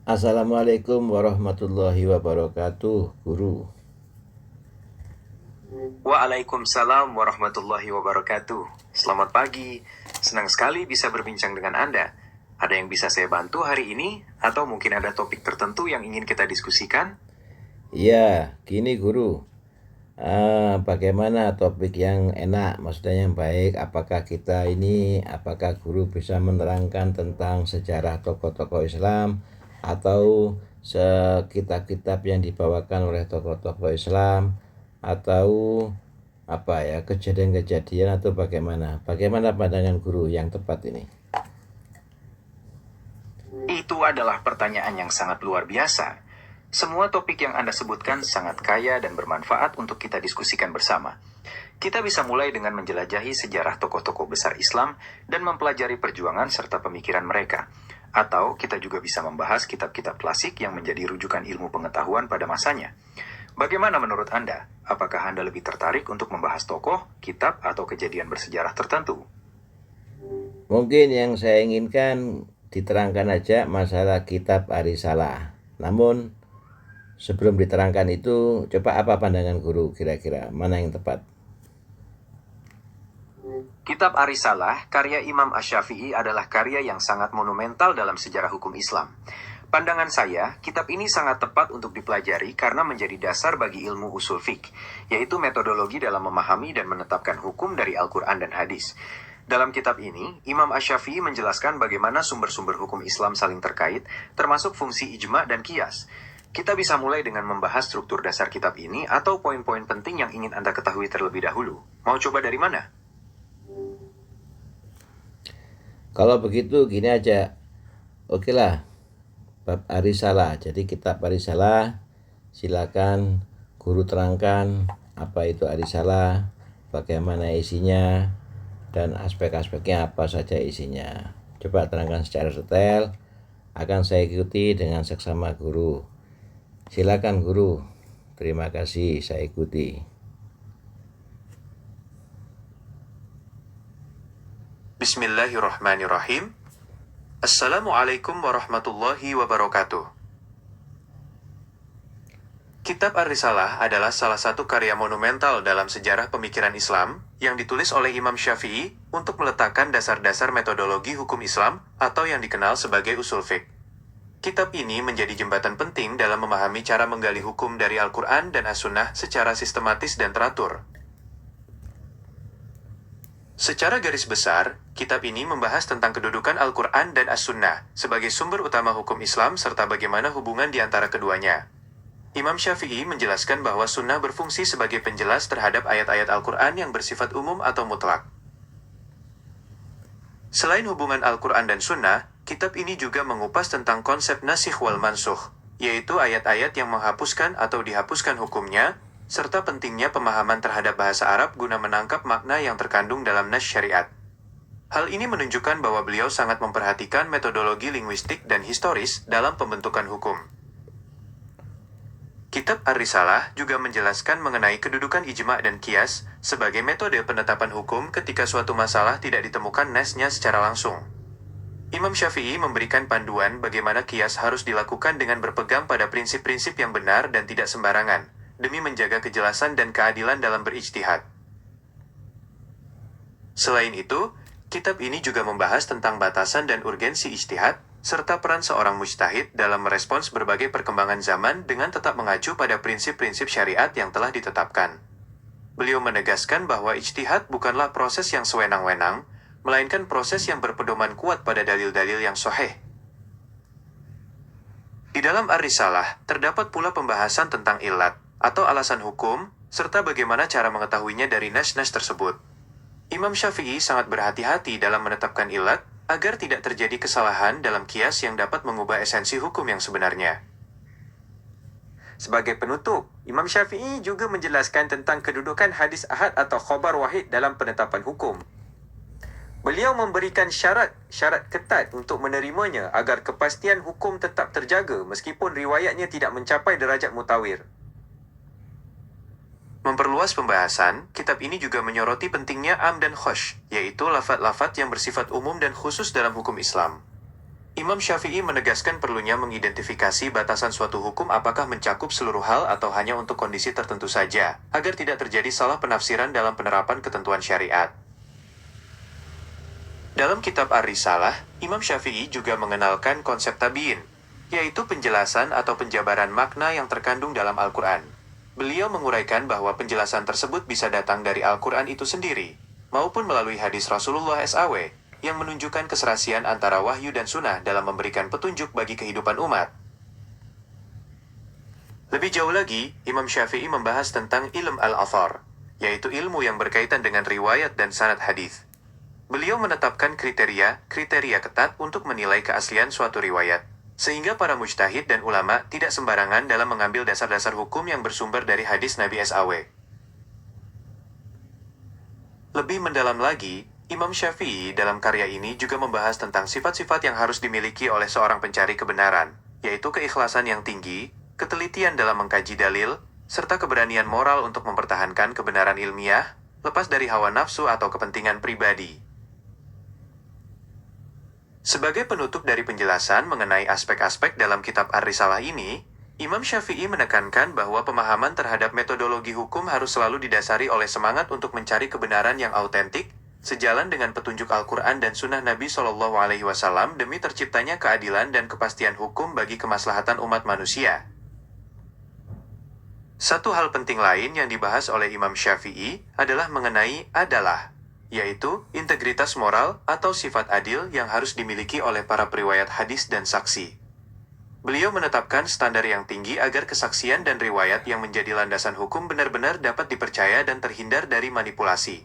Assalamualaikum warahmatullahi wabarakatuh, Guru. Waalaikumsalam warahmatullahi wabarakatuh. Selamat pagi. Senang sekali bisa berbincang dengan Anda. Ada yang bisa saya bantu hari ini? Atau mungkin ada topik tertentu yang ingin kita diskusikan? Ya, gini Guru. Bagaimana topik yang enak, maksudnya yang baik? Apakah Guru bisa menerangkan tentang sejarah tokoh-tokoh Islam atau kitab-kitab yang dibawakan oleh tokoh-tokoh Islam atau kejadian-kejadian atau bagaimana? Bagaimana pandangan Guru yang tepat ini? Itu adalah pertanyaan yang sangat luar biasa. Semua topik yang Anda sebutkan sangat kaya dan bermanfaat untuk kita diskusikan bersama. Kita bisa mulai dengan menjelajahi sejarah tokoh-tokoh besar Islam dan mempelajari perjuangan serta pemikiran mereka. Atau kita juga bisa membahas kitab-kitab klasik yang menjadi rujukan ilmu pengetahuan pada masanya. Bagaimana menurut Anda? Apakah Anda lebih tertarik untuk membahas tokoh, kitab, atau kejadian bersejarah tertentu? Mungkin yang saya inginkan diterangkan aja masalah kitab Arisalah. Namun sebelum diterangkan itu, coba apa pandangan Guru kira-kira mana yang tepat? Kitab Arisalah, karya Imam Asy-Syafi'i adalah karya yang sangat monumental dalam sejarah hukum Islam. Pandangan saya, kitab ini sangat tepat untuk dipelajari karena menjadi dasar bagi ilmu usul fiqh, yaitu metodologi dalam memahami dan menetapkan hukum dari Al-Quran dan hadis. Dalam kitab ini, Imam Asy-Syafi'i menjelaskan bagaimana sumber-sumber hukum Islam saling terkait, termasuk fungsi ijma dan qiyas. Kita bisa mulai dengan membahas struktur dasar kitab ini atau poin-poin penting yang ingin Anda ketahui terlebih dahulu. Mau coba dari mana? Kalau begitu gini aja, oke lah, bab Arisalah. Jadi kitab Arisalah, silakan Guru terangkan apa itu Arisalah, bagaimana isinya, dan aspek-aspeknya apa saja isinya. Coba terangkan secara detail, akan saya ikuti dengan seksama Guru. Silakan Guru. Terima kasih, saya ikuti. Bismillahirrahmanirrahim. Assalamualaikum warahmatullahi wabarakatuh. Kitab Ar-Risalah adalah salah satu karya monumental dalam sejarah pemikiran Islam yang ditulis oleh Imam Syafi'i untuk meletakkan dasar-dasar metodologi hukum Islam atau yang dikenal sebagai usul fiqh. Kitab ini menjadi jembatan penting dalam memahami cara menggali hukum dari Al-Quran dan As-Sunnah secara sistematis dan teratur. Secara garis besar, kitab ini membahas tentang kedudukan Al-Quran dan As-Sunnah sebagai sumber utama hukum Islam serta bagaimana hubungan di antara keduanya. Imam Syafi'i menjelaskan bahwa sunnah berfungsi sebagai penjelas terhadap ayat-ayat Al-Quran yang bersifat umum atau mutlak. Selain hubungan Al-Quran dan sunnah, kitab ini juga mengupas tentang konsep nasikh wal mansukh, yaitu ayat-ayat yang menghapuskan atau dihapuskan hukumnya, serta pentingnya pemahaman terhadap bahasa Arab guna menangkap makna yang terkandung dalam nas syariat. Hal ini menunjukkan bahwa beliau sangat memperhatikan metodologi linguistik dan historis dalam pembentukan hukum. Kitab Ar-Risalah juga menjelaskan mengenai kedudukan ijma dan qiyas sebagai metode penetapan hukum ketika suatu masalah tidak ditemukan nasnya secara langsung. Imam Syafi'i memberikan panduan bagaimana qiyas harus dilakukan dengan berpegang pada prinsip-prinsip yang benar dan tidak sembarangan, demi menjaga kejelasan dan keadilan dalam berijtihad. Selain itu, kitab ini juga membahas tentang batasan dan urgensi ijtihad, serta peran seorang mujtahid dalam merespons berbagai perkembangan zaman dengan tetap mengacu pada prinsip-prinsip syariat yang telah ditetapkan. Beliau menegaskan bahwa ijtihad bukanlah proses yang sewenang-wenang, melainkan proses yang berpedoman kuat pada dalil-dalil yang sahih. Di dalam Ar-Risalah, terdapat pula pembahasan tentang illat, atau alasan hukum, serta bagaimana cara mengetahuinya dari nas-nas tersebut. Imam Syafi'i sangat berhati-hati dalam menetapkan illat, agar tidak terjadi kesalahan dalam qiyas yang dapat mengubah esensi hukum yang sebenarnya. Sebagai penutup, Imam Syafi'i juga menjelaskan tentang kedudukan hadis ahad atau khabar wahid dalam penetapan hukum. Beliau memberikan syarat ketat untuk menerimanya agar kepastian hukum tetap terjaga meskipun riwayatnya tidak mencapai derajat mutawir. Memperluas pembahasan, kitab ini juga menyoroti pentingnya am dan khosh, yaitu lafaz-lafaz yang bersifat umum dan khusus dalam hukum Islam. Imam Syafi'i menegaskan perlunya mengidentifikasi batasan suatu hukum apakah mencakup seluruh hal atau hanya untuk kondisi tertentu saja, agar tidak terjadi salah penafsiran dalam penerapan ketentuan syariat. Dalam kitab Ar-Risalah, Imam Syafi'i juga mengenalkan konsep tabiin, yaitu penjelasan atau penjabaran makna yang terkandung dalam Al-Quran. Beliau menguraikan bahwa penjelasan tersebut bisa datang dari Al-Quran itu sendiri, maupun melalui hadis Rasulullah SAW, yang menunjukkan keserasian antara wahyu dan sunnah dalam memberikan petunjuk bagi kehidupan umat. Lebih jauh lagi, Imam Syafi'i membahas tentang ilm al-athar, yaitu ilmu yang berkaitan dengan riwayat dan sanad hadis. Beliau menetapkan kriteria ketat untuk menilai keaslian suatu riwayat, sehingga para mujtahid dan ulama tidak sembarangan dalam mengambil dasar-dasar hukum yang bersumber dari hadis Nabi SAW. Lebih mendalam lagi, Imam Syafi'i dalam karya ini juga membahas tentang sifat-sifat yang harus dimiliki oleh seorang pencari kebenaran, yaitu keikhlasan yang tinggi, ketelitian dalam mengkaji dalil, serta keberanian moral untuk mempertahankan kebenaran ilmiah, lepas dari hawa nafsu atau kepentingan pribadi. Sebagai penutup dari penjelasan mengenai aspek-aspek dalam kitab Ar-Risalah ini, Imam Syafi'i menekankan bahwa pemahaman terhadap metodologi hukum harus selalu didasari oleh semangat untuk mencari kebenaran yang autentik, sejalan dengan petunjuk Al-Quran dan Sunnah Nabi SAW demi terciptanya keadilan dan kepastian hukum bagi kemaslahatan umat manusia. Satu hal penting lain yang dibahas oleh Imam Syafi'i adalah mengenai adalah, yaitu integritas moral atau sifat adil yang harus dimiliki oleh para periwayat hadis dan saksi. Beliau menetapkan standar yang tinggi agar kesaksian dan riwayat yang menjadi landasan hukum benar-benar dapat dipercaya dan terhindar dari manipulasi.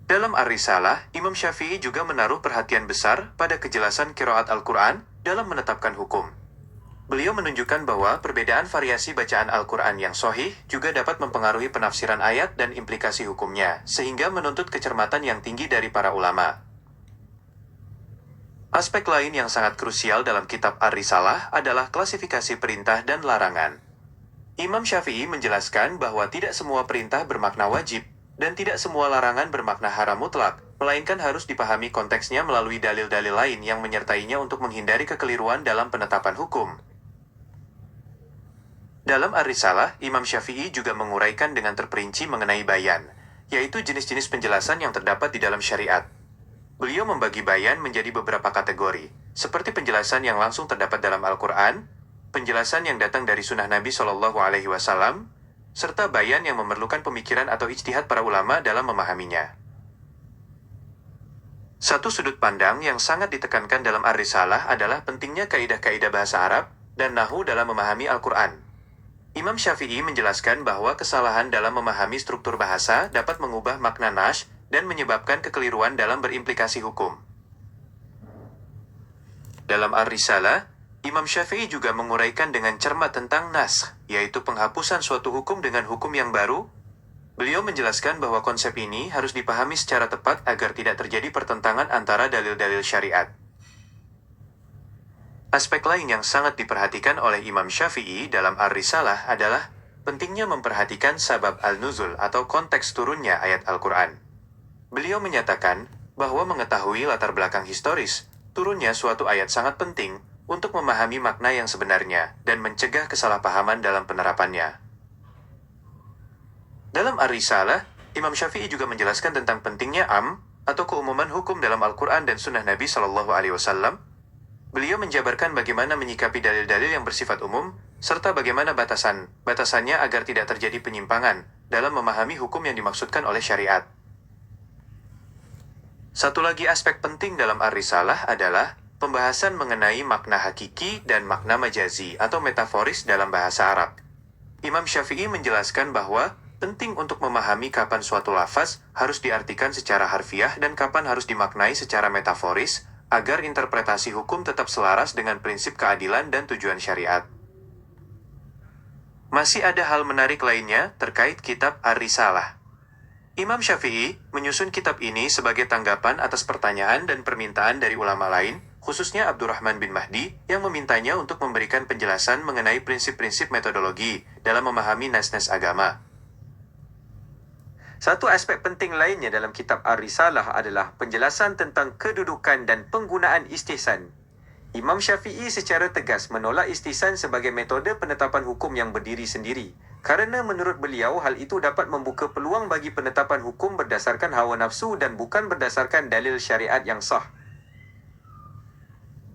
Dalam Ar-Risalah, Imam Syafi'i juga menaruh perhatian besar pada kejelasan qiraat Al-Quran dalam menetapkan hukum. Beliau menunjukkan bahwa perbedaan variasi bacaan Al-Quran yang sahih juga dapat mempengaruhi penafsiran ayat dan implikasi hukumnya, sehingga menuntut kecermatan yang tinggi dari para ulama. Aspek lain yang sangat krusial dalam kitab Ar-Risalah adalah klasifikasi perintah dan larangan. Imam Syafi'i menjelaskan bahwa tidak semua perintah bermakna wajib, dan tidak semua larangan bermakna haram mutlak, melainkan harus dipahami konteksnya melalui dalil-dalil lain yang menyertainya untuk menghindari kekeliruan dalam penetapan hukum. Dalam Ar-Risalah, Imam Syafi'i juga menguraikan dengan terperinci mengenai bayan, yaitu jenis-jenis penjelasan yang terdapat di dalam syariat. Beliau membagi bayan menjadi beberapa kategori, seperti penjelasan yang langsung terdapat dalam Al-Quran, penjelasan yang datang dari Sunnah Nabi SAW, serta bayan yang memerlukan pemikiran atau ijtihad para ulama dalam memahaminya. Satu sudut pandang yang sangat ditekankan dalam Ar-Risalah adalah pentingnya kaidah-kaidah bahasa Arab dan nahwu dalam memahami Al-Quran. Imam Syafi'i menjelaskan bahwa kesalahan dalam memahami struktur bahasa dapat mengubah makna nash dan menyebabkan kekeliruan dalam berimplikasi hukum. Dalam Ar-Risalah, Imam Syafi'i juga menguraikan dengan cermat tentang naskh, yaitu penghapusan suatu hukum dengan hukum yang baru. Beliau menjelaskan bahwa konsep ini harus dipahami secara tepat agar tidak terjadi pertentangan antara dalil-dalil syariat. Aspek lain yang sangat diperhatikan oleh Imam Syafi'i dalam Ar-Risalah adalah pentingnya memperhatikan sabab al-nuzul atau konteks turunnya ayat Al-Quran. Beliau menyatakan bahwa mengetahui latar belakang historis turunnya suatu ayat sangat penting untuk memahami makna yang sebenarnya dan mencegah kesalahpahaman dalam penerapannya. Dalam Ar-Risalah, Imam Syafi'i juga menjelaskan tentang pentingnya atau keumuman hukum dalam Al-Quran dan Sunnah Nabi SAW. Beliau menjabarkan bagaimana menyikapi dalil-dalil yang bersifat umum, serta bagaimana batasannya agar tidak terjadi penyimpangan dalam memahami hukum yang dimaksudkan oleh syariat. Satu lagi aspek penting dalam Ar-Risalah adalah pembahasan mengenai makna hakiki dan makna majazi atau metaforis dalam bahasa Arab. Imam Syafi'i menjelaskan bahwa penting untuk memahami kapan suatu lafaz harus diartikan secara harfiah dan kapan harus dimaknai secara metaforis, agar interpretasi hukum tetap selaras dengan prinsip keadilan dan tujuan syariat. Masih ada hal menarik lainnya terkait kitab Ar-Risalah. Imam Syafi'i menyusun kitab ini sebagai tanggapan atas pertanyaan dan permintaan dari ulama lain, khususnya Abdurrahman bin Mahdi, yang memintanya untuk memberikan penjelasan mengenai prinsip-prinsip metodologi dalam memahami nas-nas agama. Satu aspek penting lainnya dalam kitab Ar-Risalah adalah penjelasan tentang kedudukan dan penggunaan istihsan. Imam Syafi'i secara tegas menolak istihsan sebagai metode penetapan hukum yang berdiri sendiri, kerana menurut beliau hal itu dapat membuka peluang bagi penetapan hukum berdasarkan hawa nafsu dan bukan berdasarkan dalil syariat yang sah.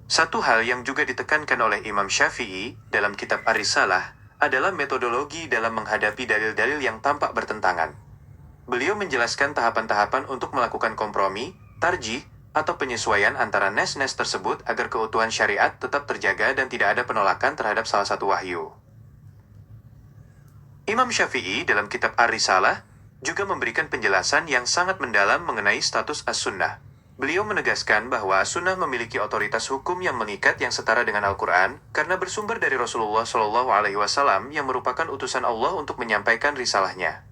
Satu hal yang juga ditekankan oleh Imam Syafi'i dalam kitab Ar-Risalah adalah metodologi dalam menghadapi dalil-dalil yang tampak bertentangan. Beliau menjelaskan tahapan-tahapan untuk melakukan kompromi, tarjih, atau penyesuaian antara nas-nas tersebut agar keutuhan syariat tetap terjaga dan tidak ada penolakan terhadap salah satu wahyu. Imam Syafi'i dalam kitab Ar-Risalah juga memberikan penjelasan yang sangat mendalam mengenai status as-sunnah. Beliau menegaskan bahwa as-sunnah memiliki otoritas hukum yang mengikat yang setara dengan Al-Quran karena bersumber dari Rasulullah SAW yang merupakan utusan Allah untuk menyampaikan risalahnya.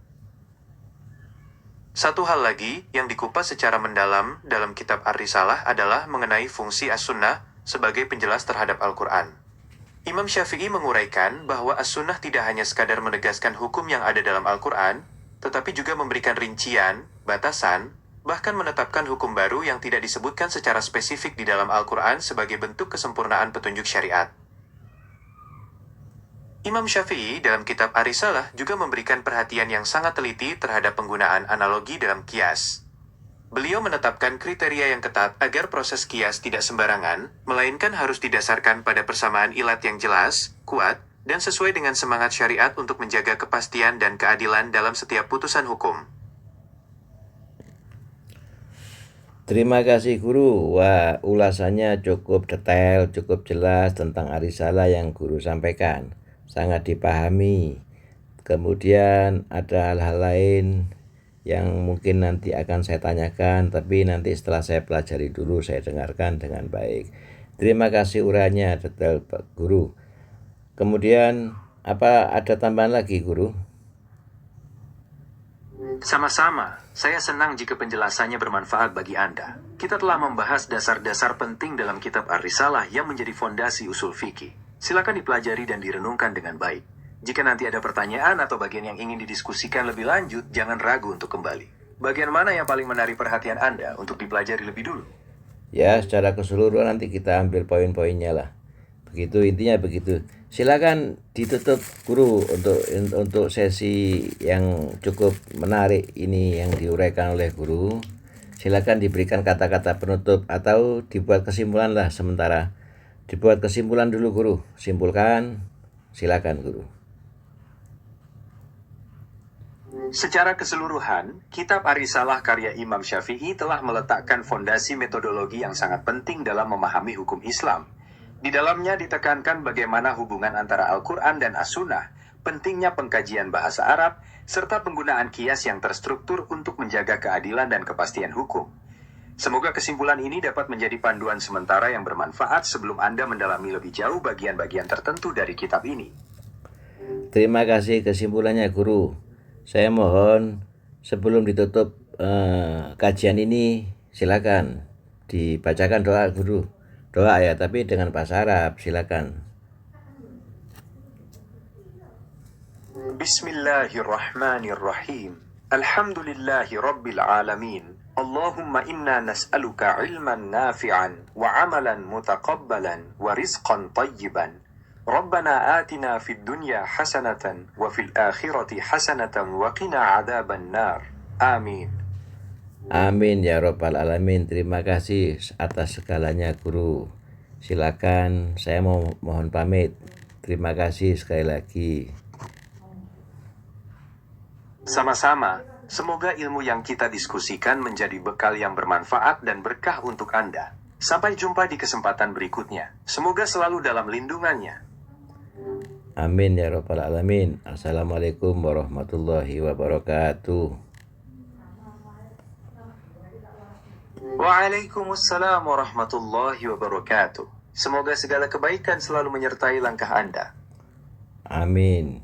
Satu hal lagi yang dikupas secara mendalam dalam kitab Ar-Risalah adalah mengenai fungsi as-sunnah sebagai penjelas terhadap Al-Quran. Imam Syafi'i menguraikan bahwa as-sunnah tidak hanya sekadar menegaskan hukum yang ada dalam Al-Quran, tetapi juga memberikan rincian, batasan, bahkan menetapkan hukum baru yang tidak disebutkan secara spesifik di dalam Al-Quran sebagai bentuk kesempurnaan petunjuk syariat. Imam Syafi'i dalam kitab Ar-Risalah juga memberikan perhatian yang sangat teliti terhadap penggunaan analogi dalam qiyas. Beliau menetapkan kriteria yang ketat agar proses qiyas tidak sembarangan, melainkan harus didasarkan pada persamaan ilat yang jelas, kuat, dan sesuai dengan semangat syariat untuk menjaga kepastian dan keadilan dalam setiap putusan hukum. Terima kasih guru. Wah, ulasannya cukup detail, cukup jelas tentang Ar-Risalah yang guru sampaikan. Sangat dipahami. Kemudian ada hal-hal lain yang mungkin nanti akan saya tanyakan, tapi nanti setelah saya pelajari dulu, saya dengarkan dengan baik. Terima kasih uraiannya detail Pak Guru. Kemudian apa ada tambahan lagi guru? Sama-sama, saya senang jika penjelasannya bermanfaat bagi Anda. Kita telah membahas dasar-dasar penting dalam kitab Ar-Risalah yang menjadi fondasi usul fikih. Silakan dipelajari dan direnungkan dengan baik. Jika nanti ada pertanyaan atau bagian yang ingin didiskusikan lebih lanjut, jangan ragu untuk kembali. Bagian mana yang paling menarik perhatian Anda untuk dipelajari lebih dulu? Ya, secara keseluruhan nanti kita ambil poin-poinnya lah. Begitu, intinya begitu. Silakan ditutup guru untuk sesi yang cukup menarik ini yang diuraikan oleh guru. Silakan diberikan kata-kata penutup atau dibuat kesimpulan lah sementara. Dibuat kesimpulan dulu guru. Simpulkan. Silakan guru. Secara keseluruhan, kitab Ar-Risalah karya Imam Syafi'i telah meletakkan fondasi metodologi yang sangat penting dalam memahami hukum Islam. Di dalamnya ditekankan bagaimana hubungan antara Al-Quran dan As-Sunnah, pentingnya pengkajian bahasa Arab, serta penggunaan qiyas yang terstruktur untuk menjaga keadilan dan kepastian hukum. Semoga kesimpulan ini dapat menjadi panduan sementara yang bermanfaat sebelum Anda mendalami lebih jauh bagian-bagian tertentu dari kitab ini. Terima kasih kesimpulannya guru. Saya mohon sebelum ditutup kajian ini, silakan dibacakan doa guru. Doa ya, tapi dengan bahasa Arab, silakan. Bismillahirrahmanirrahim. Alhamdulillahi Rabbil Alamin. Allahumma inna nas'aluka ilman nafi'an wa amalan mutaqabbalan wa rizqan tayyiban. Rabbana atina fid dunya hasanatan wa fil akhirati hasanatan wa qina adzaban nar. Amin. Amin ya Rabbal Alamin. Terima kasih atas segalanya guru. Silakan, saya mohon pamit. Terima kasih sekali lagi. Sama-sama, semoga ilmu yang kita diskusikan menjadi bekal yang bermanfaat dan berkah untuk Anda. Sampai jumpa di kesempatan berikutnya. Semoga selalu dalam lindungannya. Amin ya Rabbal Alamin. Assalamualaikum warahmatullahi wabarakatuh. Waalaikumsalam warahmatullahi wabarakatuh. Semoga segala kebaikan selalu menyertai langkah Anda. Amin.